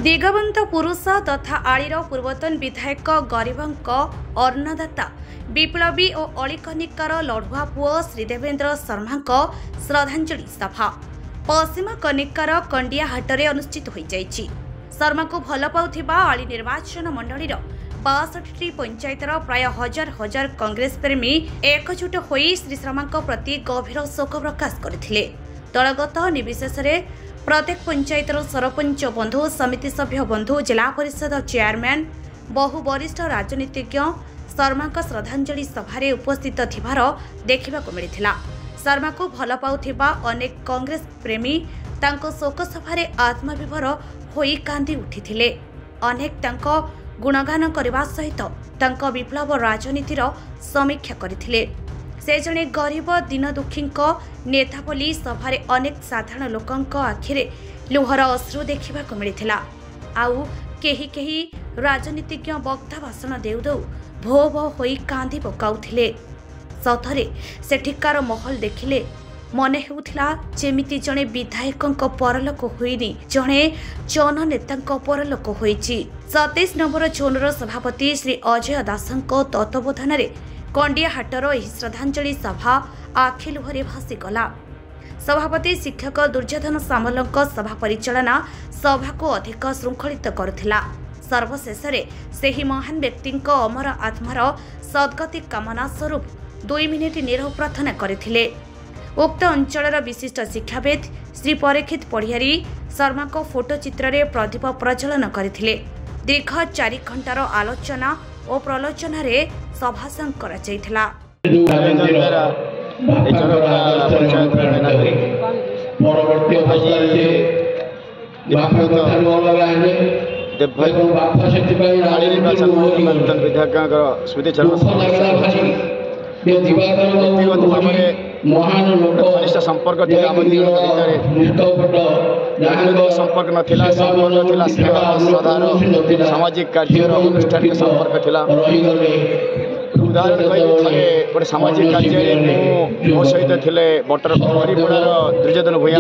दिगवंत पुरुष तथा आलीर पूर्वतन विधायक गरीबंक अन्नदाता विप्लवी और अलिकनिकार लड़ुआ पुओ श्रीदेवेन्द्र शर्मा श्रद्धांजलि सभा पश्चिम कनिकार कंडिया हाटरे अनुष्ठित हो जाइछि। शर्मा को भल पाउथिबा आली निर्वाचन मंडलीर 62टी पंचायतर प्राय हजार हजार कांग्रेस प्रेमी एकजुट होई श्री शर्मा प्रति गभीर शोक प्रकाश करथिले। दलगत निर्विशेष प्रत्येक पंचायतर सरपंच बंधु समिति सभ्य बंधु जिला परिषद चेयरमैन बहु वरिष्ठ राजनीतिज्ञ शर्मा श्रद्धांजलि सभारे उपस्थित थिबार देखा मिलता। शर्मा को भल पाउथिबा अनेक कांग्रेस प्रेमी तांको शोक सभारे आत्मविभोर होई कांदी उठिथिले। अनेक तांको गुणगान करने सहित तांको विप्लव राजनीतिर समीक्षा करथिले। से जने गरीब दीन दुखी नेता बोली सभारे अनेक साधारण लोकंक आखिरे लुहर अश्रु देखा मिलता। आउ केही केही राजनीतिज्ञ वक्ता भाषण देउ देउ भो भो होई कांदी पकाउथिले। सथरे सेठिकार महल देखिले मने हेउथिला जेमिति जणे विधायकंक परलोक होइनी जणे जननेतांक परलोक होइछि। 27 नंबर जोनर सभापति श्री अजय दासंक तत्वावधान कंडिया हाटर एही श्रद्धांजलि सभा आखिलुहरे भासीगला। सभापति शिक्षक दुर्योधन सामलंक सभा परिचालना सभा को अधिक श्रृंखलित करुथिला। सर्वशेष सेही महान व्यक्तिंक अमर आत्मार सद्गति कामना स्वरूप 2 मिनिट नीरव प्रार्थना करथिले। उक्त अंचलर विशिष्ट शिक्षाविद श्री परीक्षित पढ़ियारी शर्मा को फोटो चित्र रे प्रदीप प्रज्वलन करथिले। दीर्घ 4 घंटार आलोचना और प्रलोचना रे सभा करा जायथिला। स्मृति महान घनिष्ठ संपर्क संपर्क नाला सामाजिक कार्य अनुष्ठानिक संपर्क थिला। उदाहरण गोटे सामाजिक कार्य मो सहित थे बटर हरिपड़ार दुर्योधन भूया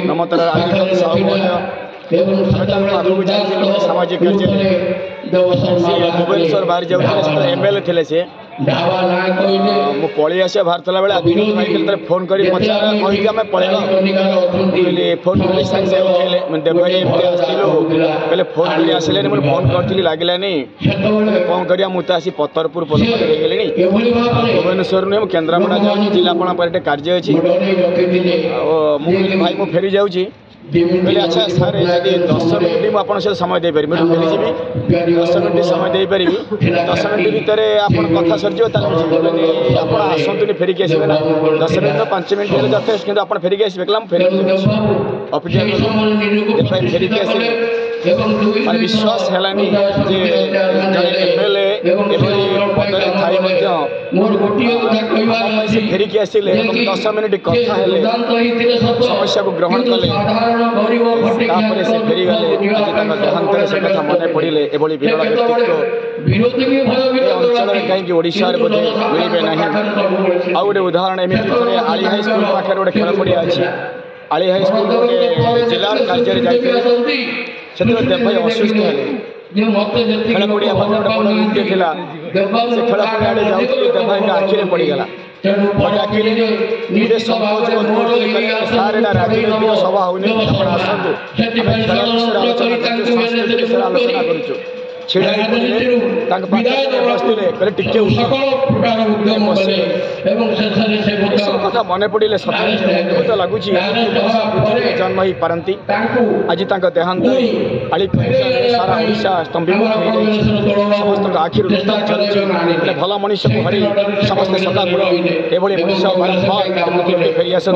नमतर आदित्य साहू सामाजिक कार्य भुवनेश्वर बाहर जाऊे एमएलए थे से मु पलि आसे बाहर थला बेले फोन कर आम पलैली फोन कर सागे उठेले देवभाई कहले फोन कर आसिले मुझे फोन करी लगलानी कौन करिया मुझे आसी पतरपुर गली भुवनेश्वर नुहे केन्द्रापड़ा जाऊँ जिलापा पर कार्य अच्छी भाई मुझे फेरी जाऊँगी कहले अच्छा सर यदि 10 मिनट मुझे समय दे पारि फेरी जी 10 मिनट समय दे पारि 10 मिनट भितर आप कथा सर आप आसतुनि फेरिक आसबे ना 10 मिनट 5 मिनट जथेष कि आप फेरिक आसबे कला फेरिक फेरिक आसबे विश्वास है जड़े एमएलए पदे थाई फेरिकी आसिले 10 मिनट कथा समस्या को ग्रहण कले से फेरी गले। आज देहांत से कथा मन पड़े एभली विरल व्यक्तित्व अंचल कहीं ओडिशा बोधे मिलबे ना। आउ गोटे उदाहरण एमती आली हाई स्कूल पाखे गोटे खेल पड़िया अच्छी आली हाई स्कूल गोटे जिला कार्य जाते से देवभाई असुस्थ है खेल पड़िया पाखे गोटे बड़ नृत्य था से खेल पड़िया आड़े जाऊँ देवभाई आखिरे पड़गला आखिरे सारे राजनीतिक सभा होनी आसतु आलोचना करूँ छिड़ा बसते कहले टिके कथा मन पड़े सत लगुच जन्म ही पारती। आज देहांत आली सारा ओडिशा स्तंभीभूत हो समस्त आखिर चलुचे भल मनुष्य को हरी समस्त सदापुर एभली मनुष्य बारंबार फेरी आस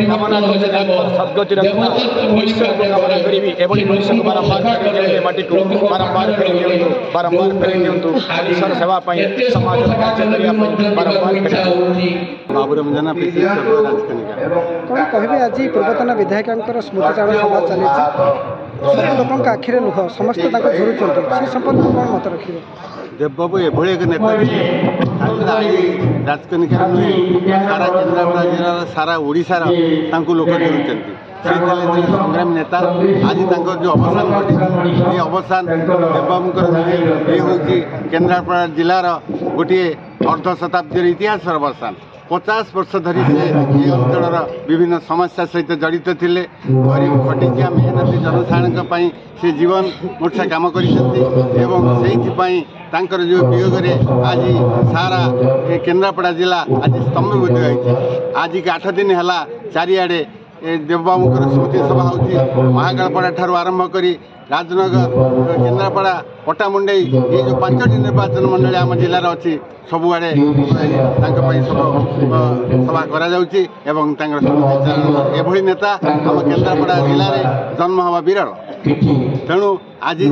कामना सद्गति कामना करी एभली मनुष्य बारंबार माटी को बारंबार फेरी दिंतु ईश्वर सेवा समाज कार्य करने बारंबार बाबू रंजना कौन कहे आज पूर्वतन विधायक स्मृति चारण सभा चली सब लोक आखिरे लुह समस्त झुरुंट से संपर्क कौन मत रखिए? देवबाबू एभली एक नेता राजकनिका सारा केन्द्रापड़ा जिला सारा ओडिशार लोक झुरुंट से संग्रामी नेता आज जो अवसान घटी ये अवसान देवबाबूंकर ये हूँ केन्द्रापड़ा जिलार गोटे अर्ध शताब्दी इतिहास अवसान 50 वर्ष धरी से ये अंचल विभिन्न समस्या सहित जड़ित थे गरीब खटिकिया मेहनती जनसाधारण से जीवन मूर्छा काम कर जो वियोग आज सारा केन्द्रापड़ा जिला आज स्तंभीभूत होती आज के 8 दिन है चारिआडे देवबाबूंकर स्मृति सभा हो महाकालपड़ा ठार आरंभ कर राजनगर केन्द्रापड़ा पटामुंडई ये जो 5टी निर्वाचन मंडली आम जिलार अच्छी सबुआड़े सब सभा कर नेता आम केन्द्रापड़ा जिले में जन्म हवा विरल तेणु आज जो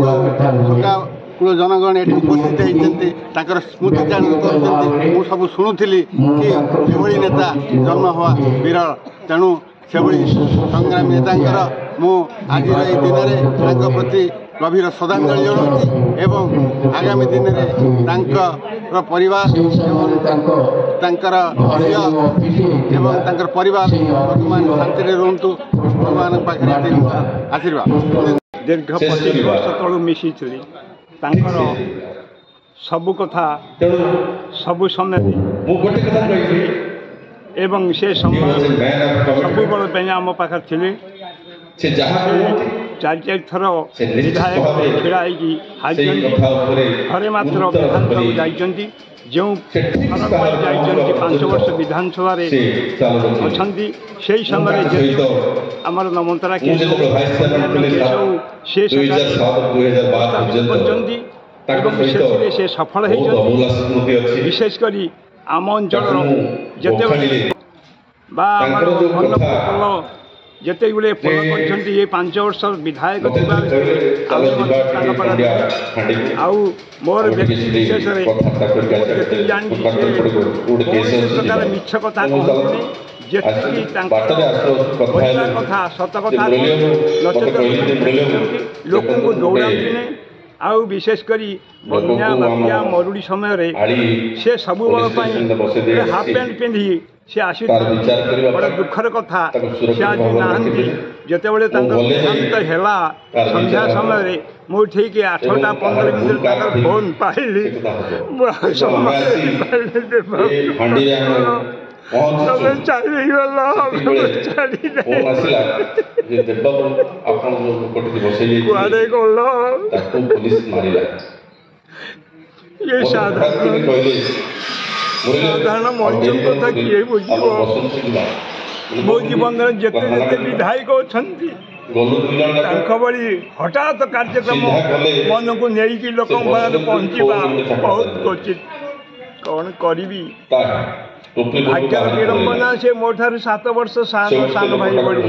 कूल जनगण ये उपस्थित होती स्मृति चारण मुझे सब शुणुली कि ये नेता जन्म हवा विरल तेणु से संग्रामी नेता मु आज दिन में प्रति गभीर श्रद्धांजलि जनाऊँ आगामी दिन में परिवार परिवार वर्तमान शांति रुहतु भगवान पाखे आशीर्वाद दीर्घ 25 वर्ष तलू मिसी सबु कथा सबु समय एवं से समय सब बल आम पाखे थे चार थर विधायक छिड़ा थे मात्र विधानसभा जाइंट जो 5 वर्ष विधानसभा अच्छा से समय आमर नमंतरा से सफल होती विशेषकर आम अंचल जिते गुड़े फल कर ये 5 वर्ष विधायक मोर विशेष प्रकार मिछ कथा कहते कथा सत कथा लोक को दौड़ाने आउ विशेषकर बन्या बात्या मरुड़ी समय से सब बल हाफ पैंट पिंधि से आसी बड़ा दुखर कथा से आज नहांती जितेबाला देहांत है संध्या समय मु ठीक 8टा 15 मिनट फोन पाइली ये साधारण मनुष्य कथा किए बुझे मो जीवन जिते जिते विधायक अच्छा बड़ी हठात कार्यक्रम मन को नहीं लोक पहुँचवा बहुत क्वचित कौन करी भाग्यर विडंबना से मो ठार 7 वर्ष सान भाई बड़ी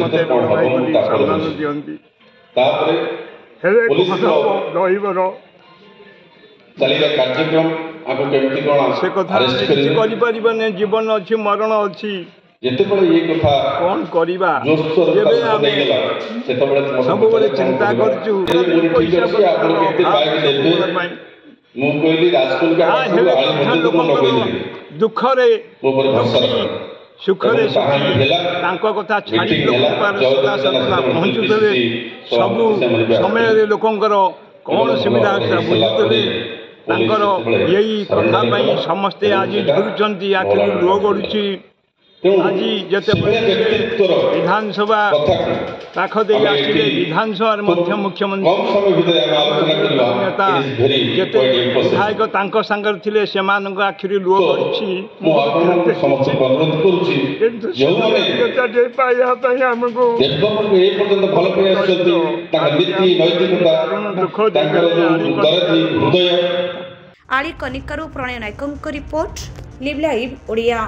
मत बड़ भाई बोली सम्मान दिखती से कथा कर जीवन अच्छी मरण अच्छी कौन करवा सब चिंता कर दुखरे सुखरे कथा छाड़ी पहुँचुते सब समय लोकंर कौन सुविधा बुझुते यही कथा समस्ते आज झुरुंट आखिर लुह गड़ुची आज जिते विधानसभा पाख दे आसिले विधानसभा मुख्यमंत्री नेता जिते विधायक सांगर थे से आखिर लुह गड़ी आली कनिकारू प्रणय नायकों रिपोर्ट लिव लाइव ओडिया।